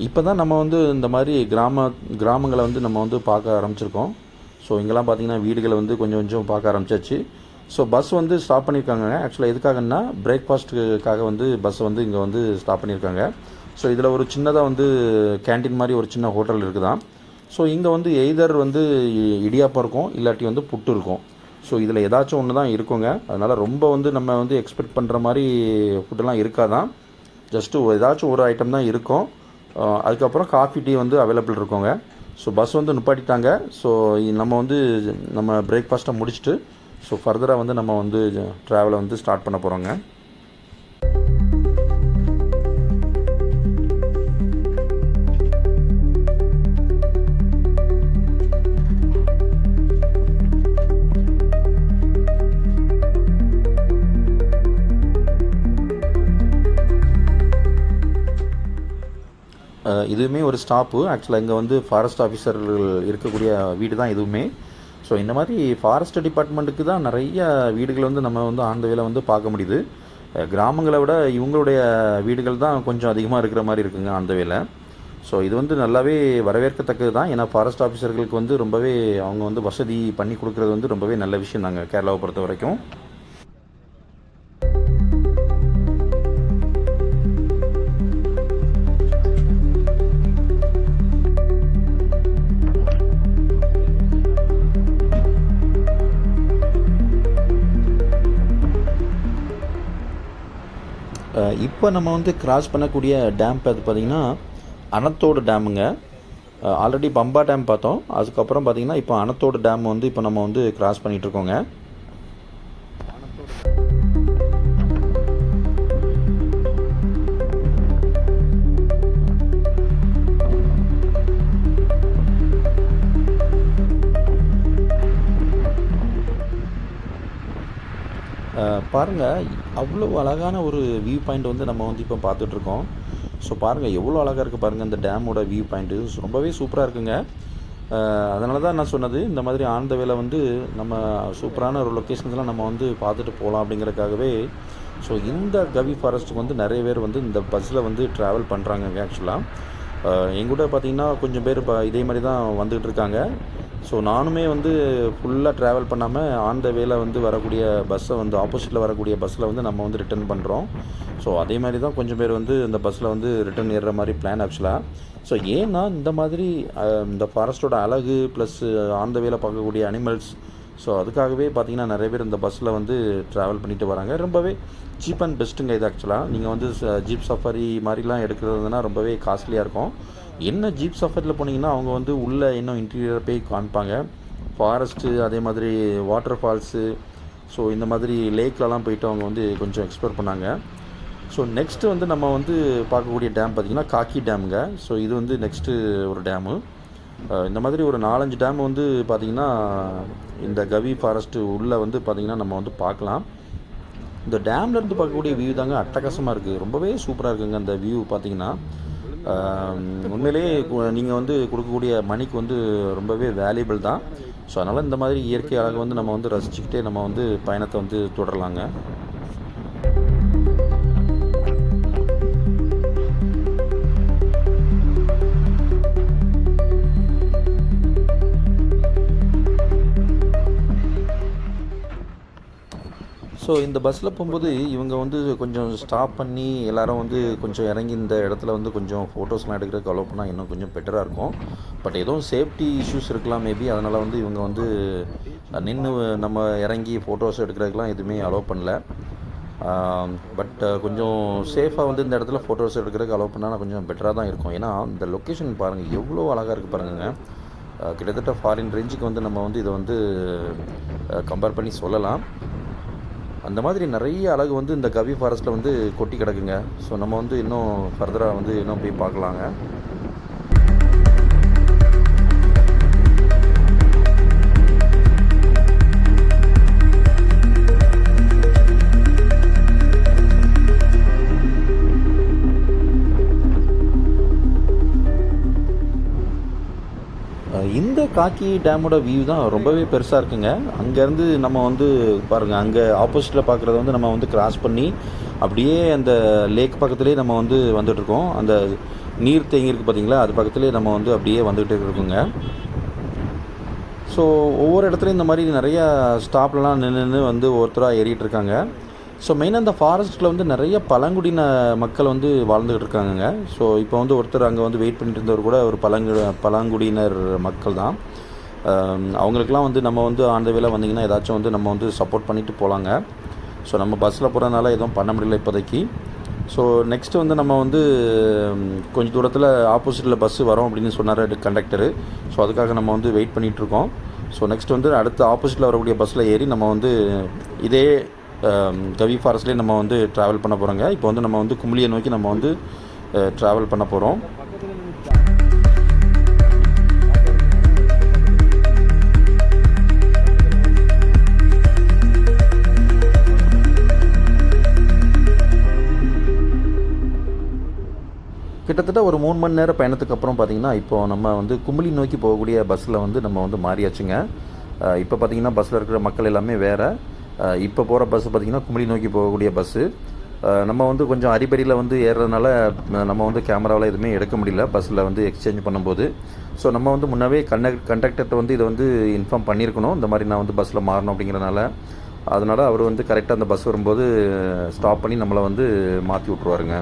இப்போ தான் நம்ம வந்து இந்த மாதிரி கிராமங்களை வந்து நம்ம வந்து பார்க்க ஆரம்பிச்சிருக்கோம். ஸோ இங்கெல்லாம் பார்த்திங்கன்னா வீடுகளை வந்து கொஞ்சம் கொஞ்சம் பார்க்க ஆரம்பிச்சாச்சு. ஸோ பஸ் வந்து ஸ்டாப் பண்ணியிருக்காங்க. ஆக்சுவலாக எதுக்காகன்னா பிரேக்ஃபாஸ்ட்டுக்காக வந்து பஸ் வந்து இங்கே வந்து ஸ்டாப் பண்ணியிருக்காங்க. ஸோ இதில் ஒரு சின்னதாக வந்து கேன்டீன் மாதிரி ஒரு சின்ன ஹோட்டல் இருக்குதான். ஸோ இங்கே வந்து எய்தர் வந்து இடியாப்பம் இருக்கும், இல்லாட்டி வந்து புட்டு இருக்கும். ஸோ இதில் ஏதாச்சும் ஒன்று தான் இருக்குங்க. அதனால் ரொம்ப வந்து நம்ம வந்து எக்ஸ்பெக்ட் பண்ணுற மாதிரி ஃபுட்டெல்லாம் இருக்காதான். ஜஸ்ட்டு ஏதாச்சும் ஒரு ஐட்டம் தான் இருக்கும். அதுக்கப்புறம் காஃபி டீ வந்து அவைலபிள் இருக்குங்க. ஸோ பஸ் வந்து நிப்பாட்டிட்டாங்க. ஸோ நம்ம பிரேக்ஃபாஸ்ட்டை முடிச்சுட்டு ஸோ ஃபர்தராக வந்து நம்ம வந்து ட்ராவலை வந்து ஸ்டார்ட் பண்ண போகிறோங்க. இதுவுமே ஒரு ஸ்டாப்பு. ஆக்சுவலாக இங்கே வந்து ஃபாரஸ்ட் ஆஃபீஸர்கள் இருக்கக்கூடிய வீடு தான் இதுவுமே. ஸோ இந்த மாதிரி ஃபாரஸ்ட் டிபார்ட்மெண்ட்டுக்கு தான் நிறைய வீடுகள் வந்து நம்ம வந்து ஆன் த வேல வந்து பார்க்க முடியுது. கிராமங்களை விட இவங்களுடைய வீடுகள் தான் கொஞ்சம் அதிகமாக இருக்கிற மாதிரி இருக்குங்க ஆன் த வேல. ஸோ இது வந்து நல்லாவே வரவேற்கத்தக்கது தான். ஏன்னா ஃபாரஸ்ட் ஆஃபீஸர்களுக்கு வந்து ரொம்பவே அவங்க வந்து வசதி பண்ணி கொடுக்குறது வந்து ரொம்பவே நல்ல விஷயம் தாங்க கேரளாவை பொறுத்த வரைக்கும். இப்போ நம்ம வந்து கிராஸ் பண்ணக்கூடிய டேம் பார்த்திங்கன்னா அனத்தோடு டேமுங்க. ஆல்ரெடி பம்பா டேம் பார்த்தோம். அதுக்கப்புறம் பார்த்திங்கன்னா இப்போ அனத்தோடு டேம் வந்து இப்போ நம்ம வந்து கிராஸ் பண்ணிகிட்ருக்கோங்க. பாருங்கள், அவ்வளோ அழகான ஒரு வியூ பாயிண்ட் வந்து நம்ம வந்து இப்போ பார்த்துட்ருக்கோம். ஸோ பாருங்கள் எவ்வளோ அழகாக இருக்குது பாருங்கள் இந்த டேமோட வியூ பாயிண்ட்டு. ரொம்பவே சூப்பராக இருக்குங்க. அதனால தான் நான் சொன்னது, இந்த மாதிரி ஆன் த வேல வந்து நம்ம சூப்பரான ஒரு லொக்கேஷன்ஸ்லாம் நம்ம வந்து பார்த்துட்டு போகலாம் அப்படிங்கிறதுக்காகவே. ஸோ இந்த கவி ஃபாரஸ்ட்டுக்கு வந்து நிறைய பேர் வந்து இந்த பஸ்ஸில் வந்து ட்ராவல் பண்ணுறாங்க. ஆக்சுவலாக எங்கூட பார்த்திங்கன்னா கொஞ்சம் பேர் இதே மாதிரி தான் வந்துகிட்டு இருக்காங்க. ஸோ நானுமே வந்து ஃபுல்லாக ட்ராவல் பண்ணாமல் ஆன் த வேல வந்து வரக்கூடிய பஸ்ஸை வந்து ஆப்போசிட்டில் வரக்கூடிய பஸ்ஸில் வந்து நம்ம வந்து ரிட்டர்ன் பண்ணுறோம். ஸோ அதே மாதிரி தான் கொஞ்சம் பேர் வந்து இந்த பஸ்ஸில் வந்து ரிட்டர்ன் ஏறுற மாதிரி பிளான் ஆக்சுவலாக. ஸோ ஏன்னா இந்த மாதிரி இந்த ஃபாரஸ்ட்டோட அழகு ப்ளஸ் ஆன் த வேல பார்க்கக்கூடிய அனிமல்ஸ், ஸோ அதுக்காகவே பார்த்திங்கன்னா நிறைய பேர் இந்த பஸ்ஸில் வந்து ட்ராவல் பண்ணிட்டு வராங்க. ரொம்பவே சீப் அண்ட் பெஸ்ட்டுங்க இது ஆக்சுவலாக. நீங்கள் வந்து ஜீப் சஃபாரி மாதிரிலாம் எடுக்கிறதுனா ரொம்பவே காஸ்ட்லியாக இருக்கும். என்ன ஜீப் சஃபாரியில் போனீங்கன்னா அவங்க வந்து உள்ளே இன்னும் இன்டீரியர் போய் காமிப்பாங்க. ஃபாரஸ்ட்டு, அதே மாதிரி வாட்டர் ஃபால்ஸு, ஸோ இந்த மாதிரி லேக்லலாம் போயிட்டு அவங்க வந்து கொஞ்சம் எக்ஸ்ப்ளோர் பண்ணாங்க. ஸோ நெக்ஸ்ட்டு வந்து நம்ம வந்து பார்க்கக்கூடிய டேம் பார்த்திங்கன்னா காக்கி டேமுங்க. ஸோ இது வந்து நெக்ஸ்ட்டு ஒரு டேமு. இந்த மாதிரி ஒரு 4-5 டேம் வந்து பார்த்திங்கன்னா இந்த கவி ஃபாரஸ்ட்டு உள்ளே வந்து பார்த்திங்கன்னா நம்ம வந்து பார்க்கலாம். இந்த டேம்லேருந்து பார்க்கக்கூடிய வியூ தாங்க அட்டகாசமாக இருக்குது. ரொம்பவே சூப்பராக இருக்குங்க அந்த வியூ பார்த்திங்கன்னா. உண்மையிலேயே நீங்கள் வந்து கொடுக்கக்கூடிய மணிக்கு வந்து ரொம்பவே வேல்யூபிள் தான். ஸோ அதனால் இந்த மாதிரி இயற்கை அழகை வந்து நம்ம வந்து ரசிச்சுக்கிட்டே நம்ம வந்து பயணத்தை வந்து தொடரலாங்க. ஸோ இந்த பஸ்ஸில் போகும்போது இவங்க வந்து கொஞ்சம் ஸ்டாப் பண்ணி எல்லோரும் வந்து கொஞ்சம் இறங்கி இந்த இடத்துல வந்து கொஞ்சம் ஃபோட்டோஸ்லாம் எடுக்கிறதுக்கு அலோவ் பண்ணால் இன்னும் கொஞ்சம் பெட்டராக இருக்கும். பட் எதுவும் சேஃப்டி இஷ்யூஸ் இருக்கலாம் மேபி. அதனால் வந்து இவங்க வந்து நின்று நம்ம இறங்கி ஃபோட்டோஸ் எடுக்கிறதுக்கெலாம் எதுவுமே அலோவ் பண்ணல. பட் கொஞ்சம் சேஃபாக வந்து இந்த இடத்துல ஃபோட்டோஸ் எடுக்கிறதுக்கு அலோவ் பண்ணால் கொஞ்சம் பெட்டராக தான் இருக்கும். ஏன்னா இந்த லொக்கேஷன் பாருங்கள் எவ்வளோ அழகாக இருக்குது பாருங்க. கிட்டத்தட்ட ஃபாரின் ரேஞ்சுக்கு வந்து நம்ம வந்து இதை வந்து கம்பேர் பண்ணி சொல்லலாம். அந்த மாதிரி நிறைய அழகு வந்து இந்த கவி ஃபாரஸ்ட்டில் வந்து கொட்டி கிடக்குங்க. ஸோ நம்ம வந்து இன்னும் ஃபர்தராக வந்து இன்னும் போய் பார்க்கலாங்க. இந்த காக்கி டேமோட வியூ தான் ரொம்பவே பெருசாக இருக்குங்க. அங்கேருந்து நம்ம வந்து பாருங்கள், அங்கே ஆப்போசிட்டில் பார்க்குறத வந்து நம்ம வந்து கிராஸ் பண்ணி அப்படியே அந்த லேக் பக்கத்துலேயே நம்ம வந்து வந்துட்டுருக்கோம். அந்த நீர் தேங்கியிருக்கு பார்த்தீங்களா, அது பக்கத்துலேயே நம்ம வந்து அப்படியே வந்துகிட்டே இருக்கோங்க. ஸோ ஒவ்வொரு இடத்துலையும் இந்த மாதிரி நிறையா ஸ்டாப்லலாம் நின்று வந்து ஒருத்தராக ஏறிட்டு இருக்காங்க. ஸோ மெயினாக இந்த ஃபாரஸ்ட்டில் வந்து நிறைய பழங்குடியின மக்கள் வந்து வாழ்ந்துகிட்டு இருக்காங்கங்க. ஸோ இப்போ வந்து ஒருத்தர் அங்கே வந்து வெயிட் பண்ணிட்டு இருந்தவர் கூட ஒரு பழங்குடியினர் மக்கள் தான். அவங்களுக்கெல்லாம் வந்து நம்ம வந்து ஆன் த வேல வந்தீங்கன்னா ஏதாச்சும் வந்து நம்ம வந்து சப்போர்ட் பண்ணிவிட்டு போகலாங்க. ஸோ நம்ம பஸ்ஸில் போகிறதுனால எதுவும் பண்ண முடியல இப்போதைக்கு. ஸோ நெக்ஸ்ட்டு வந்து நம்ம வந்து கொஞ்சம் தூரத்தில் ஆப்போசிட்டில் பஸ்ஸு வரோம் அப்படின்னு சொன்னார் கண்டக்டரு. ஸோ அதுக்காக நம்ம வந்து வெயிட் பண்ணிகிட்ருக்கோம். ஸோ நெக்ஸ்ட் வந்து அடுத்து ஆப்போசிட்டில் வரக்கூடிய பஸ்ஸில் ஏறி நம்ம வந்து இதே கவி ஃபாரஸ்ட்லேயே நம்ம வந்து ட்ராவல் பண்ண போகிறோங்க. இப்போ வந்து நம்ம வந்து குமுளியை நோக்கி நம்ம வந்து ட்ராவல் பண்ண போகிறோம். கிட்டத்தட்ட ஒரு 3 மணி நேரம் பயணத்துக்கு அப்புறம் பார்த்திங்கன்னா, இப்போது நம்ம வந்து குமுளி நோக்கி போகக்கூடிய பஸ்ஸில் வந்து நம்ம வந்து மாறியாச்சுங்க. இப்போ பார்த்திங்கன்னா பஸ்ஸில் இருக்கிற மக்கள் எல்லாமே வேறு. இப்போ போகிற பஸ்ஸு பார்த்திங்கன்னா குமுளி நோக்கி போகக்கூடிய பஸ்ஸு. நம்ம வந்து கொஞ்சம் அரிபரியில் வந்து ஏறுறதுனால நம்ம வந்து கேமராவில் எதுவுமே எடுக்க முடியல பஸ்ஸில் வந்து எக்ஸ்சேஞ்ச் பண்ணும்போது. ஸோ நம்ம வந்து முன்னவே கண்டக்டர்கிட்ட வந்து இதை வந்து இன்ஃபார்ம் பண்ணியிருக்கணும், இந்த மாதிரி நான் வந்து பஸ்ஸில் மாறணும் அப்படிங்கிறனால. அதனால் அவர் வந்து கரெக்டாக அந்த பஸ் வரும்போது ஸ்டாப் பண்ணி நம்மளை வந்து மாற்றி விட்ருவாருங்க.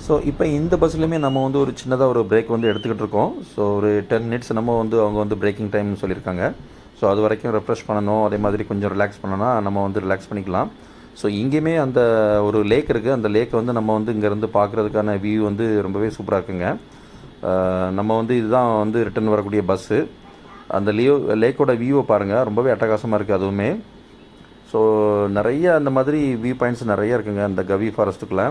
ஸோ இப்போ இந்த பஸ்ஸுலையுமே நம்ம வந்து ஒரு சின்னதாக ஒரு பிரேக் வந்து எடுத்துக்கிட்டு இருக்கோம். ஸோ ஒரு 10 மினிட்ஸ் நம்ம வந்து அவங்க வந்து பிரேக்கிங் டைம்னு சொல்லியிருக்காங்க. ஸோ அது வரைக்கும் ரெஃப்ரெஷ் பண்ணணும், அதே மாதிரி கொஞ்சம் ரிலாக்ஸ் பண்ணணும்னா நம்ம வந்து ரிலாக்ஸ் பண்ணிக்கலாம். ஸோ இங்கேயுமே அந்த ஒரு லேக் இருக்குது. அந்த லேக்கை வந்து நம்ம வந்து இங்கேருந்து பார்க்குறதுக்கான வியூ வந்து ரொம்பவே சூப்பராக இருக்குங்க. நம்ம வந்து இதுதான் வந்து ரிட்டன் வரக்கூடிய பஸ்ஸு. அந்த லேக்கோட வியூவை பாருங்கள், ரொம்பவே அட்டகாசமாக இருக்குது அதுவுமே. ஸோ நிறைய அந்த மாதிரி வியூ பாயிண்ட்ஸ் நிறைய இருக்குங்க அந்த கவி ஃபாரஸ்ட்டுக்குள்ளே.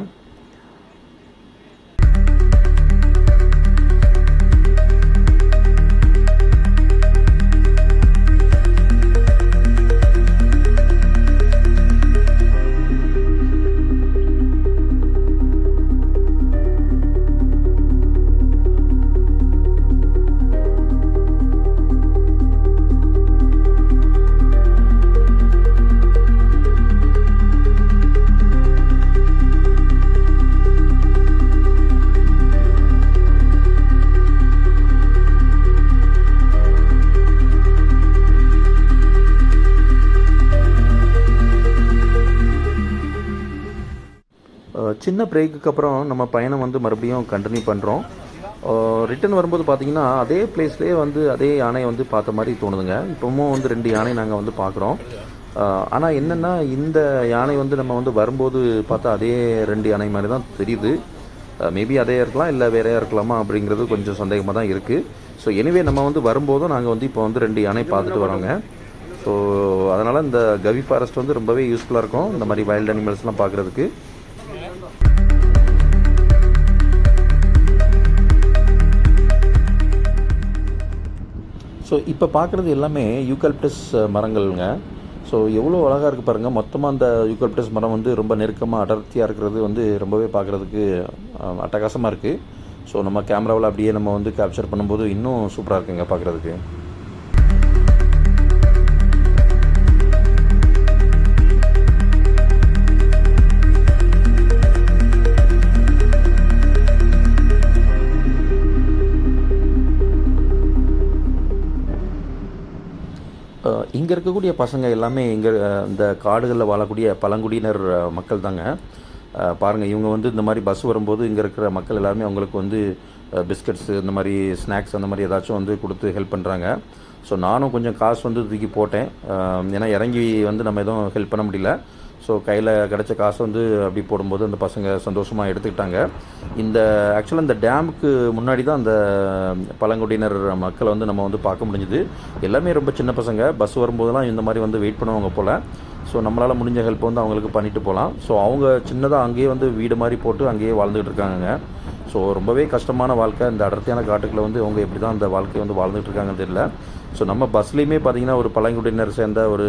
சின்ன பிரேக்குக்கு அப்புறம் நம்ம பயணம் வந்து மறுபடியும் கண்டினியூ பண்ணுறோம். ரிட்டன் வரும்போது பார்த்திங்கன்னா அதே பிளேஸ்லேயே வந்து அதே யானையை வந்து பார்த்த மாதிரி தோணுதுங்க. இப்போவும் வந்து 2 யானை நாங்கள் வந்து பார்க்குறோம். ஆனால் என்னென்னா இந்த யானை வந்து நம்ம வந்து வரும்போது பார்த்தா அதே 2 யானை மாதிரி தான் தெரியுது. மேபி அதே இருக்கலாம், இல்லை வேறையாக இருக்கலாமா அப்படிங்கிறது கொஞ்சம் சந்தேகமாக தான் இருக்குது. ஸோ எனிவே நம்ம வந்து வரும்போதும் நாங்கள் வந்து இப்போ வந்து 2 யானை பார்த்துட்டு வரோங்க. ஸோ அதனால் இந்த கவி ஃபாரஸ்ட் வந்து ரொம்பவே யூஸ்ஃபுல்லாக இருக்கும் இந்த மாதிரி வைல்டு அனிமல்ஸ்லாம் பார்க்குறதுக்கு. ஸோ இப்போ பார்க்குறது எல்லாமே யூக்கலிப்டஸ் மரங்கள்ங்க. ஸோ எவ்வளோ அழகாக இருக்குது பாருங்கள். மொத்தமாக அந்த யூக்கலிப்டஸ் மரம் வந்து ரொம்ப நெருக்கமாக அடர்த்தியாக இருக்கிறது வந்து ரொம்பவே பார்க்குறதுக்கு அட்டகாசமாக இருக்குது. ஸோ நம்ம கேமராவில் அப்படியே நம்ம வந்து கேப்சர் பண்ணும்போது இன்னும் சூப்பராக இருக்குங்க பார்க்குறதுக்கு. இங்கே இருக்கக்கூடிய பசங்க எல்லாமே இங்கே இந்த காடுகளில் வாழக்கூடிய பழங்குடியினர் மக்கள் தாங்க. பாருங்கள், இவங்க வந்து இந்த மாதிரி பஸ் வரும்போது இங்கே இருக்கிற மக்கள் எல்லாருமே அவங்களுக்கு வந்து பிஸ்கட்ஸு இந்த மாதிரி ஸ்நாக்ஸ் அந்த மாதிரி ஏதாச்சும் வந்து கொடுத்து ஹெல்ப் பண்ணுறாங்க. ஸோ நானும் கொஞ்சம் காசு வந்து தூக்கி போட்டேன். ஏன்னா இறங்கி வந்து நம்ம எதுவும் ஹெல்ப் பண்ண முடியல. ஸோ கையில் கிடச்ச காசை வந்து அப்படி போடும்போது அந்த பசங்க சந்தோஷமாக எடுத்துக்கிட்டாங்க. ஆக்சுவலாக இந்த டேமுக்கு முன்னாடி தான் அந்த பழங்குடியினர் மக்களை வந்து நம்ம வந்து பார்க்க முடிஞ்சுது. எல்லாமே ரொம்ப சின்ன பசங்க. பஸ் வரும்போதெல்லாம் இந்த மாதிரி வந்து வெயிட் பண்ணுவாங்க போல். ஸோ நம்மளால் முடிஞ்ச ஹெல்ப் வந்து அவங்களுக்கு பண்ணிட்டு போகலாம். ஸோ அவங்க சின்னதாக அங்கேயே வந்து வீடு மாதிரி போட்டு அங்கேயே வாழ்ந்துகிட்டு இருக்காங்க. ஸோ ரொம்பவே கஷ்டமான வாழ்க்கை. இந்த அடர்த்தியான காட்டுக்குள்ளே வந்து அவங்க எப்படி தான் அந்த வாழ்க்கையை வந்து வாழ்ந்துகிட்டு இருக்காங்கன்னு தெரியல. ஸோ நம்ம பஸ்லேயுமே பார்த்திங்கன்னா ஒரு பழங்குடியினர் சேர்ந்த ஒரு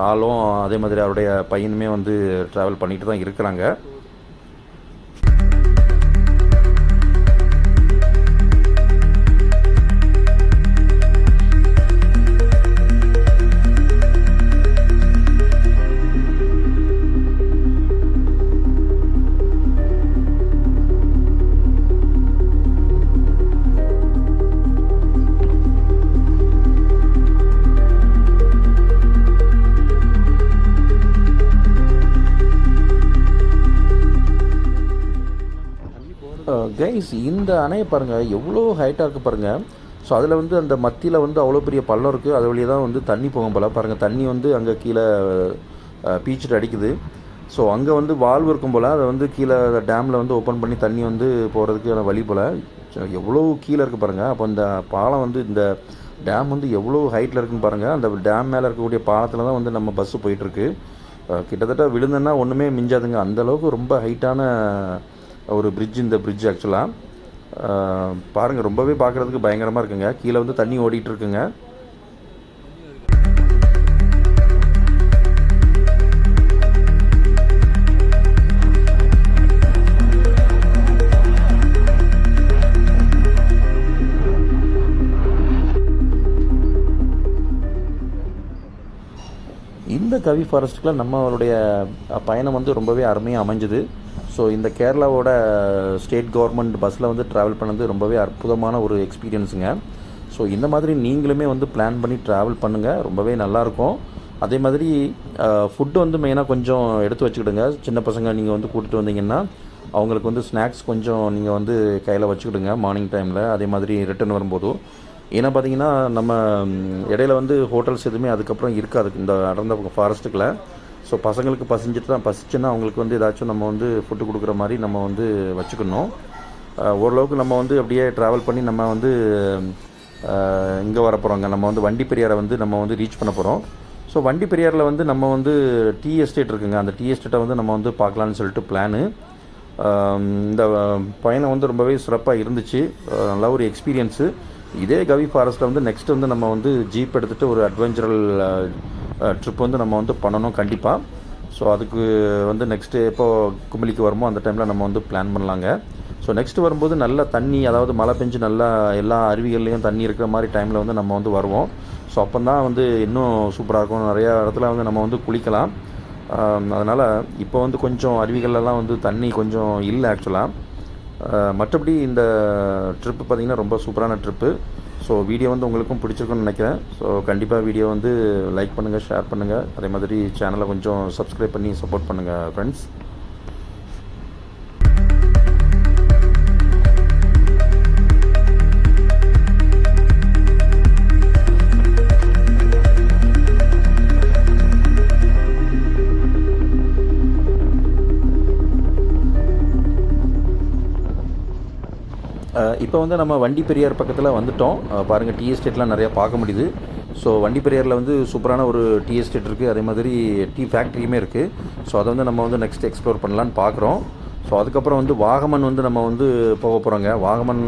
ஆளும் அதே மாதிரி அவருடைய பையனுமே வந்து ட்ராவல் பண்ணிட்டு தான் இருக்கிறாங்க. கைஸ் இந்த அணையை பாருங்கள் எவ்வளோ ஹைட்டாக இருக்குது பாருங்கள். ஸோ அதில் வந்து அந்த மத்தியில் வந்து அவ்வளோ பெரிய பள்ளம் இருக்குது. அது வழியாக தான் வந்து தண்ணி போகும் போல் பாருங்கள். தண்ணி வந்து அங்கே கீழே பீச்சிட்டு அடிக்குது. ஸோ அங்கே வந்து வால்வு இருக்கும் போல் அதை வந்து கீழே டேமில் வந்து ஓப்பன் பண்ணி தண்ணி வந்து போகிறதுக்கான வழி போல். எவ்வளோ கீழே இருக்குது பாருங்கள். அப்போ இந்த பாலம் வந்து இந்த டேம் வந்து எவ்வளோ ஹைட்டில் இருக்குன்னு பாருங்கள். அந்த டேம் மேலே இருக்கக்கூடிய பாலத்தில் தான் வந்து நம்ம பஸ்ஸு போயிட்டுருக்கு. கிட்டத்தட்ட விழுந்தேன்னா ஒன்றுமே மிஞ்சாதுங்க. அந்தளவுக்கு ரொம்ப ஹைட்டான ஒரு பிரிட்ஜ் இந்த பிரிட்ஜ் ஆக்சுவலாக. பாருங்கள், ரொம்பவே பார்க்குறதுக்கு பயங்கரமாக இருக்குங்க. கீழே வந்து தண்ணி ஓடிட்டு இருக்குங்க. இந்த கவி ஃபாரஸ்ட்டுக்குலாம் நம்மளுடைய பயணம் வந்து ரொம்பவே அருமையாக அமைஞ்சுது. ஸோ இந்த கேரளாவோட ஸ்டேட் கவர்மெண்ட் பஸ்ஸில் வந்து ட்ராவல் பண்ணது ரொம்பவே அற்புதமான ஒரு எக்ஸ்பீரியன்ஸுங்க. ஸோ இந்த மாதிரி நீங்களுமே வந்து பிளான் பண்ணி ட்ராவல் பண்ணுங்கள், ரொம்பவே நல்லாயிருக்கும். அதே மாதிரி ஃபுட்டு வந்து மெயினாக கொஞ்சம் எடுத்து வச்சுக்கிடுங்க. சின்ன பசங்க நீங்கள் வந்து கூட்டிகிட்டு வந்தீங்கன்னா அவங்களுக்கு வந்து ஸ்நாக்ஸ் கொஞ்சம் நீங்கள் வந்து கையில் வச்சுக்கிடுங்க மார்னிங் டைமில், அதே மாதிரி ரிட்டர்ன் வரும்போதும். ஏன்னா பார்த்தீங்கன்னா நம்ம இடையில வந்து ஹோட்டல்ஸ் எதுவுமே அதுக்கப்புறம் இருக்காது இந்த அடர்ந்த ஃபாரஸ்ட்டுக்குள்ளே. ஸோ பசங்களுக்கு பசிச்சுன்னா அவங்களுக்கு வந்து ஏதாச்சும் நம்ம வந்து ஃபுட்டு கொடுக்குற மாதிரி நம்ம வந்து வச்சுக்கணும். ஓரளவுக்கு நம்ம வந்து அப்படியே ட்ராவல் பண்ணி நம்ம வந்து இங்கே வர போகிறோங்க. நம்ம வந்து வண்டி பெரியாரை வந்து நம்ம வந்து ரீச் பண்ண போகிறோம். ஸோ வண்டி பெரியாரில் வந்து நம்ம வந்து டீ எஸ்டேட் இருக்குங்க. அந்த டீ எஸ்டேட்டை வந்து நம்ம வந்து பார்க்கலான்னு சொல்லிட்டு பிளானு. இந்த பயணம் வந்து ரொம்பவே சிறப்பாக இருந்துச்சு. நல்ல ஒரு எக்ஸ்பீரியன்ஸு. இதே கவி ஃபாரஸ்ட்டில் வந்து நெக்ஸ்ட் வந்து நம்ம வந்து ஜீப் எடுத்துகிட்டு ஒரு அட்வென்ச்சரல் ட்ரிப் வந்து நம்ம வந்து பண்ணணும் கண்டிப்பாக. ஸோ அதுக்கு வந்து நெக்ஸ்ட்டு எப்போ குமிலிக்கு வருமோ அந்த டைமில் நம்ம வந்து பிளான் பண்ணலாங்க. ஸோ நெக்ஸ்ட்டு வரும்போது நல்ல தண்ணி, அதாவது மழை பெஞ்சு நல்லா எல்லா அருவிகள்லேயும் தண்ணி இருக்கிற மாதிரி டைமில் வந்து நம்ம வந்து வருவோம். ஸோ அப்போ தான் வந்து இன்னும் சூப்பராக இருக்கும். நிறையா இடத்துல வந்து நம்ம வந்து குளிக்கலாம். அதனால் இப்போ வந்து கொஞ்சம் அருவிகள்லாம் வந்து தண்ணி கொஞ்சம் இல்லை ஆக்சுவலாக. மற்றபடி இந்த ட்ரிப்பு பார்த்திங்கன்னா ரொம்ப சூப்பரான ட்ரிப்பு. ஸோ வீடியோ வந்து உங்களுக்கும் பிடிச்சிருக்குன்னு நினைக்கிறேன். ஸோ கண்டிப்பாக வீடியோ வந்து லைக் பண்ணுங்கள், ஷேர் பண்ணுங்கள். அதே மாதிரி சேனலை கொஞ்சம் சப்ஸ்கிரைப் பண்ணி சப்போர்ட் பண்ணுங்கள் ஃப்ரெண்ட்ஸ். இப்போ வந்து நம்ம வண்டி பெரியார் பக்கத்தில் வந்துவிட்டோம். பாருங்கள், டீ எஸ்டேட்லாம் நிறையா பார்க்க முடியுது. ஸோ வண்டி பெரியாரில் வந்து சூப்பரான ஒரு டீ எஸ்டேட் இருக்குது. அதே மாதிரி டீ ஃபேக்ட்ரியுமே இருக்குது. ஸோ அதை வந்து நம்ம வந்து நெக்ஸ்ட் எக்ஸ்ப்ளோர் பண்ணலான்னு பார்க்குறோம். ஸோ அதுக்கப்புறம் வந்து வாகமன் வந்து நம்ம வந்து போக போகிறோங்க. வாகமன்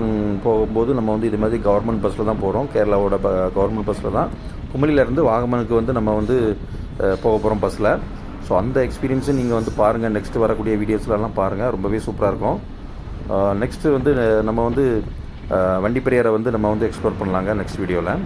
போகும்போது நம்ம வந்து இது மாதிரி கவர்மெண்ட் பஸ்ஸில் தான் போகிறோம். கேரளாவோட கவர்மெண்ட் பஸ்ஸில் தான் குமிலியிலேருந்து வாகமனுக்கு வந்து நம்ம வந்து போக போகிறோம் பஸ்ஸில். ஸோ அந்த எக்ஸ்பீரியன்ஸும் நீங்கள் வந்து பாருங்கள். நெக்ஸ்ட்டு வரக்கூடிய வீடியோஸ்லாம் பாருங்கள், ரொம்பவே சூப்பராக இருக்கும். நெக்ஸ்ட்டு வந்து நம்ம வந்து வண்டி பெரியாரை வந்து நம்ம வந்து எக்ஸ்ப்ளோர் பண்ணலாங்க நெக்ஸ்ட் வீடியோவில்.